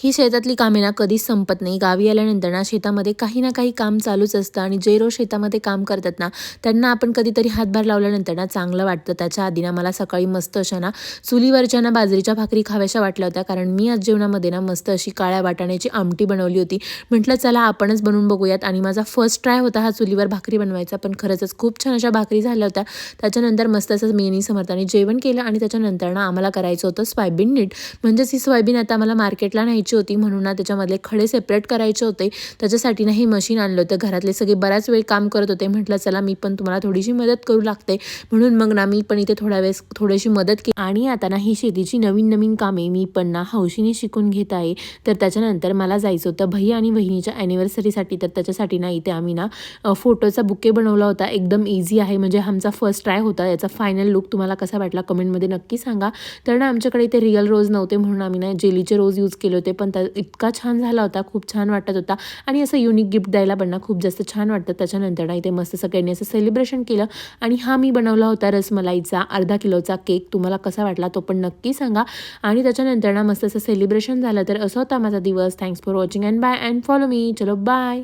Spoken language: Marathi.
ही शेतातली कामे ना कधीच संपत नाही. गावी आल्यानंतर ना शेतामध्ये काही ना काही काम चालूच असतं आणि जे रोज शेतामध्ये काम करतात ना त्यांना आपण कधीतरी हातभार लावल्यानंतर ना चांगलं वाटतं. त्याच्या आधी ना मला सकाळी मस्त अशा ना चुलीवरच्या ना बाजरीच्या भाकरी खाव्याशा वाटल्या होत्या, कारण मी आज जेवणामध्ये ना मस्त अशी काळ्या वाटाण्याची आमटी बनवली होती. म्हटलं चला आपणच बनवून बघूयात आणि माझा फर्स्ट ट्राय होता हा चुलीवर भाकरी बनवायचा, पण खरंच खूप छान अशा भाकरी झाल्या होत्या. त्याच्यानंतर मस्त असं मेनी समर्थाने जेवण केलं आणि त्याच्यानंतर ना आम्हाला करायचं होतं सोयाबीन नीट. म्हणजेच ही सोयाबीन आता आम्हाला मार्केटला न्यायची होती, म्हणून ना त्याच्यामधले खडे सेपरेट करायचे होते. त्याच्यासाठी ना हे मशीन आणलं होतं. घरातले सगळे बराच वेळ काम करत होते. म्हटलं चला मी पण तुम्हाला थोडीशी मदत करू लागते, म्हणून मग ना मी पण इथे थोड्या वेळेस थोडीशी मदत केली. आणि आता ना ही शेतीची नवीन नवीन कामे मी पण ना हौशीने शिकून घेत आहे. तर त्याच्यानंतर मला जायचं होतं भैया आणि बहिणीच्या ॲनिव्हर्सरीसाठी. तर त्याच्यासाठी ना इथे आम्ही ना फोटोचा बुके बनवला होता. एकदम इझी आहे, म्हणजे आमचा फर्स्ट ट्राय होता. याचा फायनल लुक तुम्हाला कसा वाटला कमेंटमध्ये नक्की सांगा. तर ना आमच्याकडे इथे रिअल रोज नव्हते, म्हणून आम्ही ना जेलीचे रोज यूज केले होते, पण इतका छान झाला होता, खूप छान वाटत होता आणि असं युनिक गिफ्ट द्यायला पण ना खूप जास्त छान वाटतं. त्याच्यानंतर ना इथे मस्त सगळ्यांनी असं सेलिब्रेशन केलं आणि हा मी बनवला होता रसमलाईचा अर्धा किलोचा केक. तुम्हाला कसा वाटला तो पण नक्की सांगा. आणि त्याच्यानंतर ना मस्त असं सेलिब्रेशन झालं. तर असं होता माझा दिवस. Thanks for watching and bye and follow me. चलो बाय.